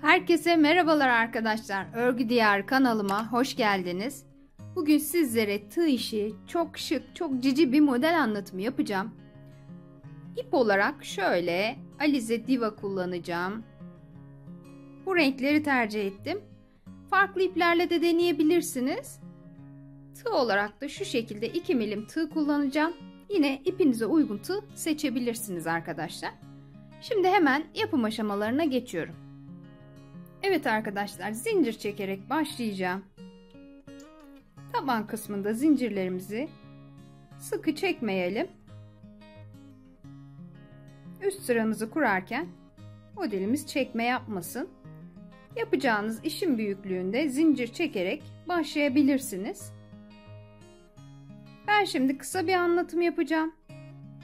Herkese merhabalar arkadaşlar. Örgü Diyarı kanalıma hoş geldiniz. Bugün sizlere tığ işi çok şık, çok cici bir model anlatımı yapacağım. İp olarak şöyle Alize Diva kullanacağım. Bu renkleri tercih ettim. Farklı iplerle de deneyebilirsiniz. Tığ olarak da şu şekilde 2 milim tığ kullanacağım. Yine ipinize uygun tığ seçebilirsiniz arkadaşlar. Şimdi hemen yapım aşamalarına geçiyorum. Evet arkadaşlar, zincir çekerek başlayacağım. Taban kısmında zincirlerimizi sıkı çekmeyelim. Üst sıramızı kurarken modelimiz çekme yapmasın. Yapacağınız işin büyüklüğünde zincir çekerek başlayabilirsiniz. Ben şimdi kısa bir anlatım yapacağım.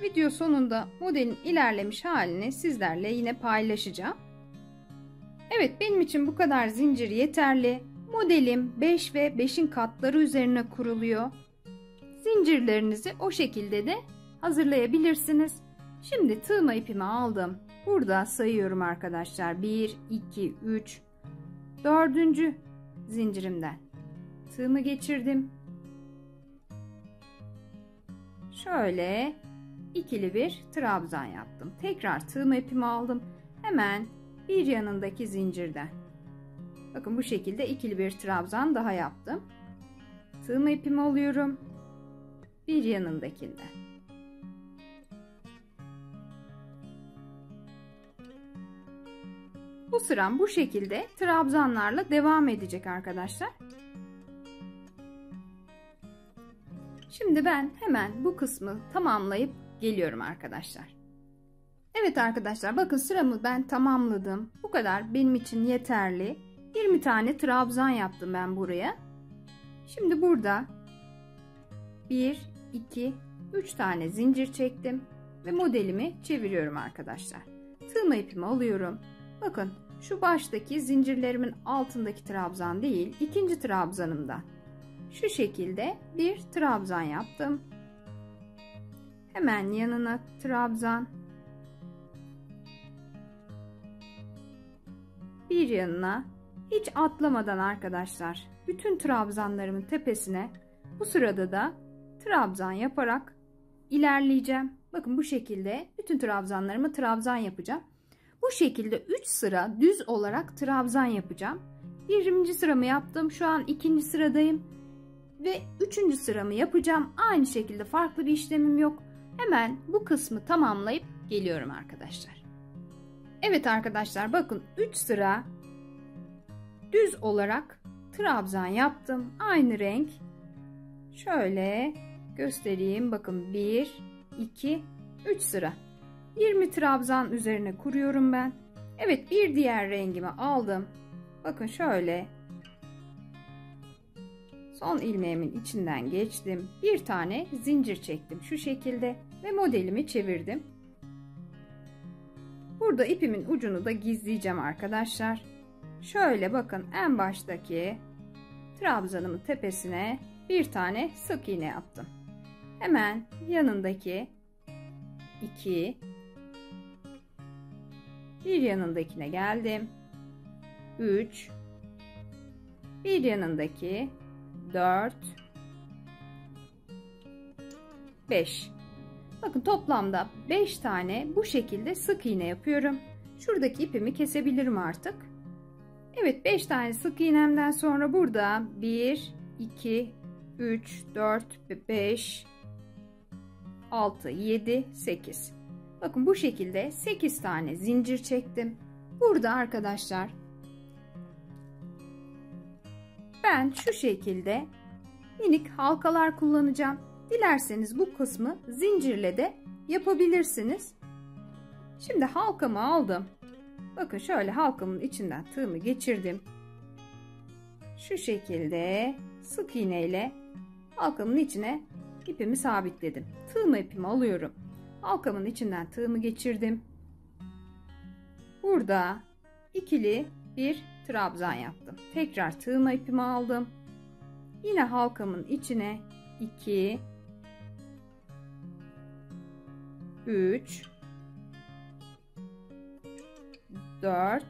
Video sonunda modelin ilerlemiş halini sizlerle yine paylaşacağım. Evet, benim için bu kadar zincir yeterli. Modelim 5 ve 5'in katları üzerine kuruluyor. Zincirlerinizi o şekilde de hazırlayabilirsiniz. Şimdi tığma ipimi aldım. Burada sayıyorum arkadaşlar. 1, 2, 3, 4. zincirimden tığımı geçirdim. Şöyle ikili bir trabzan yaptım. Tekrar tığma ipimi aldım. Hemen bir yanındaki zincirden. Bakın bu şekilde ikili bir trabzan daha yaptım. Tığma ipimi alıyorum. Bir yanındakinden. Bu sıram bu şekilde trabzanlarla devam edecek arkadaşlar. Şimdi ben hemen bu kısmı tamamlayıp geliyorum arkadaşlar. Evet arkadaşlar, bakın sıramı ben tamamladım. Bu kadar benim için yeterli. 20 tane trabzan yaptım ben buraya. Şimdi burada 1, 2, 3 tane zincir çektim. Ve modelimi çeviriyorum arkadaşlar. Tığma ipimi alıyorum. Bakın şu baştaki zincirlerimin altındaki trabzan değil, ikinci trabzanımdan. Şu şekilde bir trabzan yaptım. Hemen yanına trabzan. Bir yanına hiç atlamadan arkadaşlar bütün trabzanlarımın tepesine bu sırada da trabzan yaparak ilerleyeceğim. Bakın bu şekilde bütün trabzanlarımı trabzan yapacağım. Bu şekilde 3 sıra düz olarak trabzan yapacağım. 20. sıramı yaptım. Şu an 2. sıradayım. Ve 3. sıramı yapacağım. Aynı şekilde farklı bir işlemim yok. Hemen bu kısmı tamamlayıp geliyorum arkadaşlar. Evet arkadaşlar, bakın 3 sıra düz olarak trabzan yaptım. Aynı renk. Şöyle göstereyim. Bakın 1, 2, 3 sıra. 20 trabzan üzerine kuruyorum ben. Evet, bir diğer rengimi aldım. Bakın şöyle. Son ilmeğimin içinden geçtim. Bir tane zincir çektim şu şekilde ve modelimi çevirdim. Burada ipimin ucunu da gizleyeceğim arkadaşlar. Şöyle bakın, en baştaki trabzanımın tepesine bir tane sık iğne yaptım. Hemen yanındaki 2, bir yanındakine geldim. 3, bir yanındaki 4, 5. Bakın toplamda 5 tane bu şekilde sık iğne yapıyorum. Şuradaki ipimi kesebilirim artık. Evet, 5 tane sık iğnemden sonra burada 1, 2, 3, 4, 5, 6, 7, 8. Bakın bu şekilde 8 tane zincir çektim. Burada arkadaşlar ben şu şekilde minik halkalar kullanacağım. Dilerseniz bu kısmı zincirle de yapabilirsiniz. Şimdi halkamı aldım. Bakın şöyle halkamın içinden tığımı geçirdim. Şu şekilde sık iğne ile halkamın içine ipimi sabitledim. Tığma ipimi alıyorum. Halkamın içinden tığımı geçirdim. Burada ikili bir trabzan yaptım. Tekrar tığma ipimi aldım. Yine halkamın içine 2, 3, 4,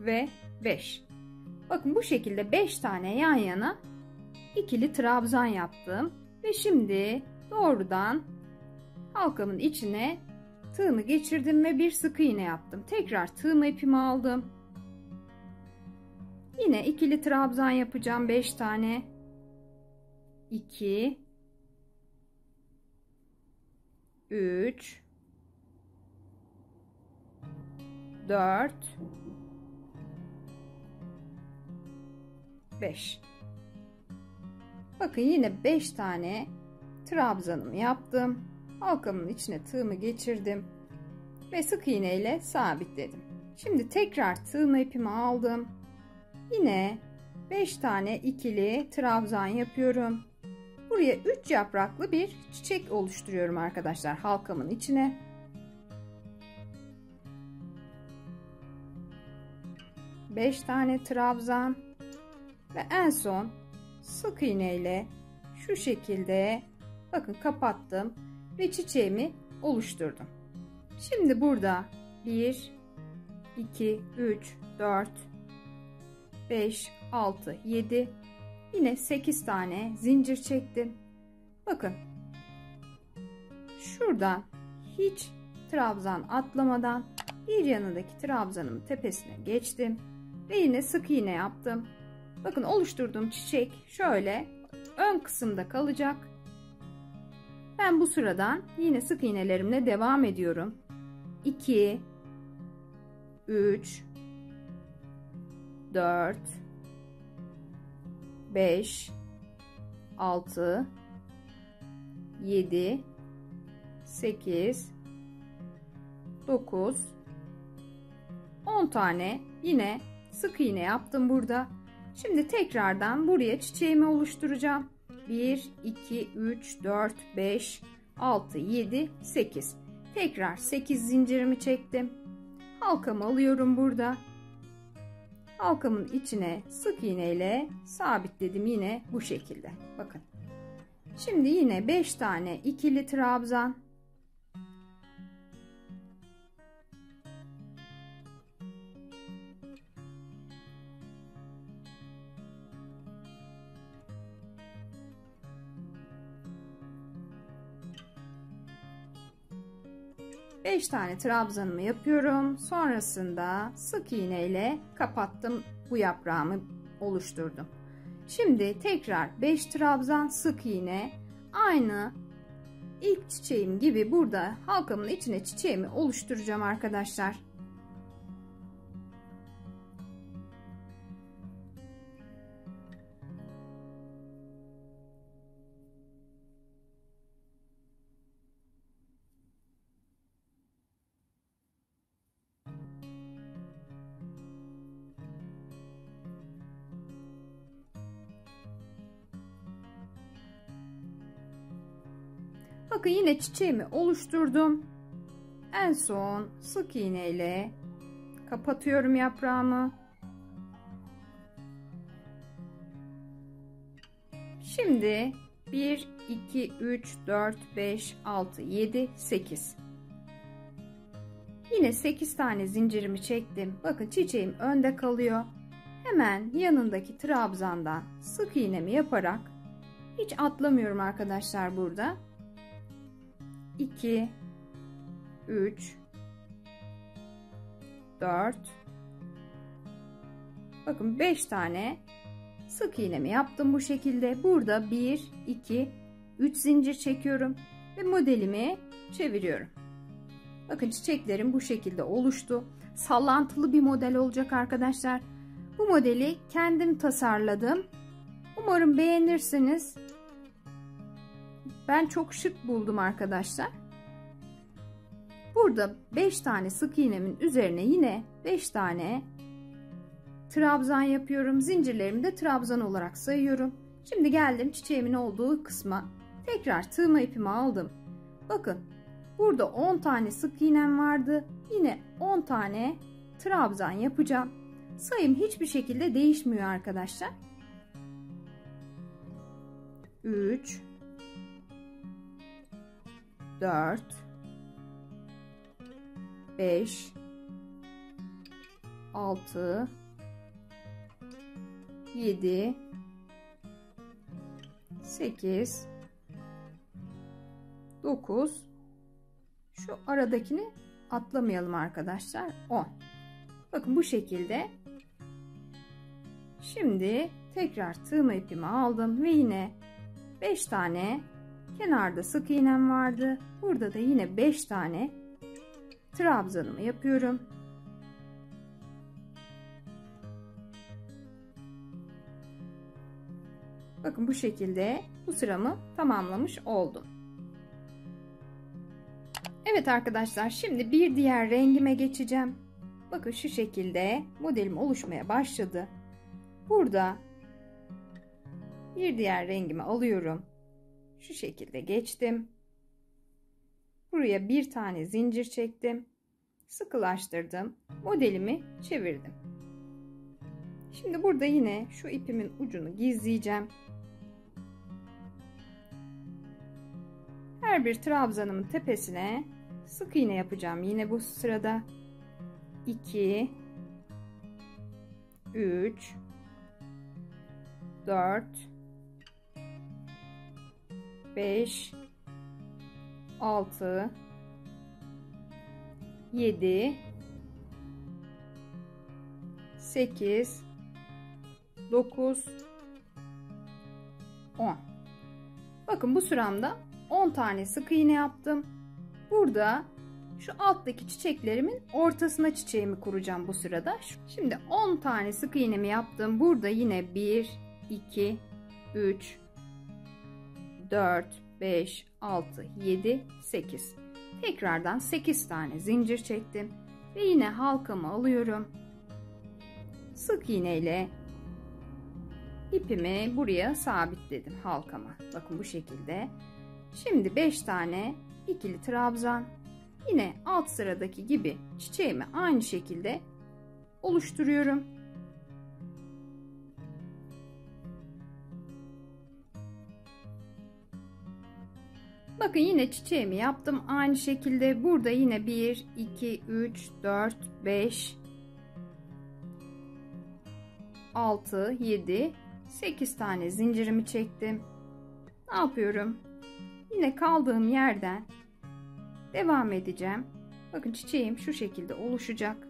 ve 5. Bakın bu şekilde 5 tane yan yana ikili trabzan yaptım. Ve şimdi doğrudan halkamın içine tığımı geçirdim ve bir sık iğne yaptım. Tekrar tığım ipimi aldım. Yine ikili trabzan yapacağım 5 tane. 2 3 4 5. Bakın yine 5 tane trabzanımı yaptım. Halkamın içine tığımı geçirdim ve sık iğne ile sabitledim. Şimdi tekrar tığım ipimi aldım. Yine 5 tane ikili trabzan yapıyorum. Buraya 3 yapraklı bir çiçek oluşturuyorum arkadaşlar halkamın içine. Beş tane trabzan ve en son sık iğne ile şu şekilde bakın kapattım ve çiçeğimi oluşturdum. Şimdi burada 1 2 3 4 5 6 7 yine 8 tane zincir çektim. Bakın şuradan hiç trabzan atlamadan bir yanındaki trabzanımın tepesine geçtim ve yine sık iğne yaptım. Bakın oluşturduğum çiçek şöyle ön kısımda kalacak. Ben bu sıradan yine sık iğnelerimle devam ediyorum. 2 3 4 5 6 7 8 9 10 tane yine sık iğne yaptım burada. Şimdi tekrardan buraya çiçeğimi oluşturacağım. 1 2 3 4 5 6 7 8. Tekrar 8 zincirimi çektim. Halkamı alıyorum burada. Halkamın içine sık iğne ile sabitledim yine bu şekilde. Bakın. Şimdi yine 5 tane ikili trabzan. Beş tane trabzanımı yapıyorum. Sonrasında sık iğne ile kapattım. Bu yaprağımı oluşturdum. Şimdi tekrar 5 trabzan sık iğne. Aynı ilk çiçeğim gibi burada halkamın içine çiçeğimi oluşturacağım arkadaşlar. Bakın yine çiçeğimi oluşturdum. En son sık iğne ile kapatıyorum yaprağımı. Şimdi 1 2 3 4 5 6 7 8. Yine 8 tane zincirimi çektim. Bakın çiçeğim önde kalıyor. Hemen yanındaki trabzandan sık iğnemi yaparak hiç atlamıyorum arkadaşlar burada. 2 3 4 bakın 5 tane sık iğnemi yaptım bu şekilde. Burada 1 2 3 zincir çekiyorum ve modelimi çeviriyorum. Bakın çiçeklerim bu şekilde oluştu. Sallantılı bir model olacak arkadaşlar. Bu modeli kendim tasarladım. Umarım beğenirsiniz. Ben çok şık buldum arkadaşlar. Burada 5 tane sık iğnemin üzerine yine 5 tane trabzan yapıyorum. Zincirlerimi de trabzan olarak sayıyorum. Şimdi geldim çiçeğimin olduğu kısma. Tekrar tığma ipimi aldım. Bakın burada 10 tane sık iğnem vardı. Yine 10 tane trabzan yapacağım. Sayım hiçbir şekilde değişmiyor arkadaşlar. 3 4 5 6, 7, 8, 9. Şu aradakini atlamayalım arkadaşlar. 10. Bakın bu şekilde. Şimdi tekrar tığma ipimi aldım ve yine 5 tane kenarda sık iğnem vardı. Burada da yine 5 tane trabzanımı yapıyorum. Bakın bu şekilde bu sıramı tamamlamış oldum. Evet arkadaşlar, şimdi bir diğer rengime geçeceğim. Bakın şu şekilde modelim oluşmaya başladı. Burada bir diğer rengimi alıyorum. Şu şekilde geçtim. Buraya bir tane zincir çektim. Sıkılaştırdım. Modelimi çevirdim. Şimdi burada yine şu ipimin ucunu gizleyeceğim. Her bir trabzanımın tepesine sık iğne yapacağım. Yine bu sırada 2, 3, 4, 5, 6, 7, 8, 9, 10. Bakın bu sıramda 10 tane sık iğne yaptım. Burada şu alttaki çiçeklerimin ortasına çiçeğimi kuracağım bu sırada. Şimdi 10 tane sık iğnemi yaptım. Burada yine 1, 2, 3, 4, 5, 6, 7, 8. Tekrardan 8 tane zincir çektim. Ve yine halkamı alıyorum. Sık iğne ile ipimi buraya sabitledim halkama. Bakın bu şekilde. Şimdi 5 tane ikili trabzan. Yine alt sıradaki gibi çiçeğimi aynı şekilde oluşturuyorum. Bakın yine çiçeğimi yaptım. Aynı şekilde burada yine 1, 2, 3, 4, 5, 6, 7, 8 tane zincirimi çektim. Ne yapıyorum? Yine kaldığım yerden devam edeceğim. Bakın çiçeğim şu şekilde oluşacak.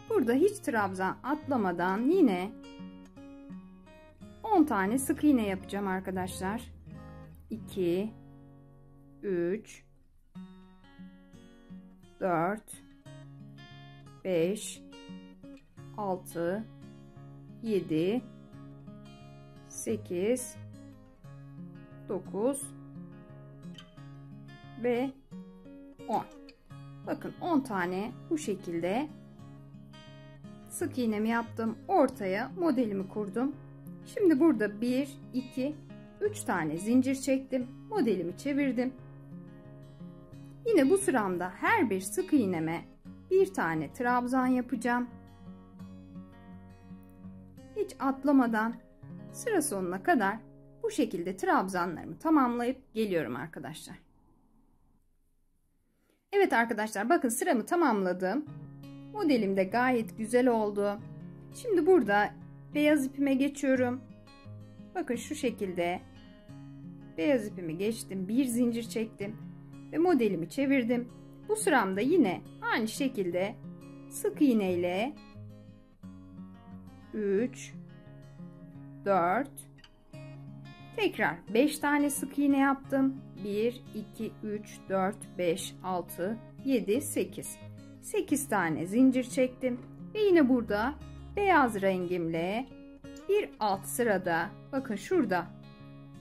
Burada hiç trabzan atlamadan yine 10 tane sık iğne yapacağım arkadaşlar. 2, 3, 4, 5, 6, 7, 8, 9 ve 10. Bakın 10 tane bu şekilde sık iğnemi yaptım. Ortaya modelimi kurdum. Şimdi burada 1, 2, 3 tane zincir çektim. Modelimi çevirdim. Yine bu sıramda her bir sık iğneme bir tane trabzan yapacağım. Hiç atlamadan sıra sonuna kadar bu şekilde trabzanlarımı tamamlayıp geliyorum arkadaşlar. Evet arkadaşlar, bakın sıramı tamamladım. Modelim de gayet güzel oldu. Şimdi burada beyaz ipime geçiyorum. Bakın şu şekilde beyaz ipimi geçtim. Bir zincir çektim ve modelimi çevirdim. Bu sıramda yine aynı şekilde sık iğne ile 3, 4, tekrar 5 tane sık iğne yaptım. 1, 2, 3, 4, 5, 6, 7, 8. 8 tane zincir çektim. Ve yine burada beyaz rengimle bir alt sırada, bakın şurada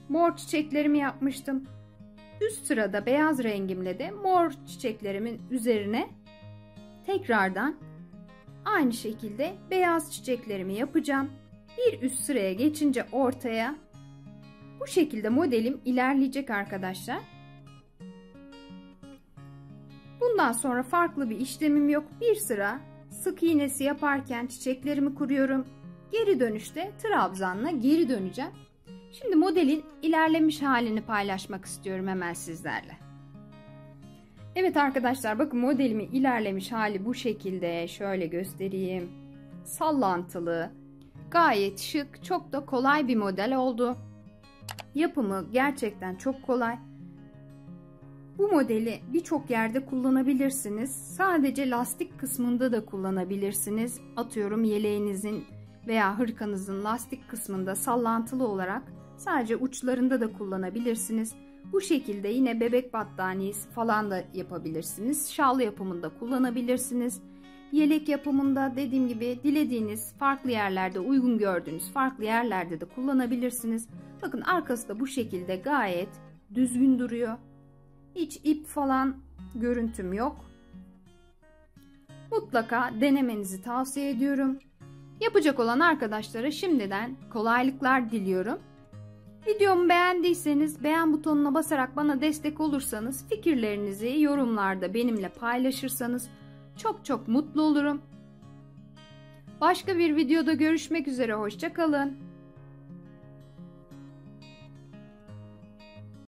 mor çiçeklerimi yapmıştım. Üst sırada beyaz rengimle de mor çiçeklerimin üzerine tekrardan aynı şekilde beyaz çiçeklerimi yapacağım. Bir üst sıraya geçince ortaya bu şekilde modelim ilerleyecek arkadaşlar. Bundan sonra farklı bir işlemim yok. Bir sıra sık iğnesi yaparken çiçeklerimi kuruyorum. Geri dönüşte trabzanla geri döneceğim. Şimdi modelin ilerlemiş halini paylaşmak istiyorum hemen sizlerle. Evet arkadaşlar, bakın modelimin ilerlemiş hali bu şekilde. Şöyle göstereyim. Sallantılı, gayet şık, çok da kolay bir model oldu. Yapımı gerçekten çok kolay. Bu modeli birçok yerde kullanabilirsiniz. Sadece lastik kısmında da kullanabilirsiniz. Atıyorum yeleğinizin veya hırkanızın lastik kısmında sallantılı olarak sadece uçlarında da kullanabilirsiniz. Bu şekilde yine bebek battaniyesi falan da yapabilirsiniz. Şal yapımında kullanabilirsiniz. Yelek yapımında dediğim gibi dilediğiniz farklı yerlerde, uygun gördüğünüz farklı yerlerde de kullanabilirsiniz. Bakın arkası da bu şekilde gayet düzgün duruyor. Hiç ip falan görüntüm yok. Mutlaka denemenizi tavsiye ediyorum. Yapacak olan arkadaşlara şimdiden kolaylıklar diliyorum. Videomu beğendiyseniz beğen butonuna basarak bana destek olursanız, fikirlerinizi yorumlarda benimle paylaşırsanız çok çok mutlu olurum. Başka bir videoda görüşmek üzere, hoşça kalın.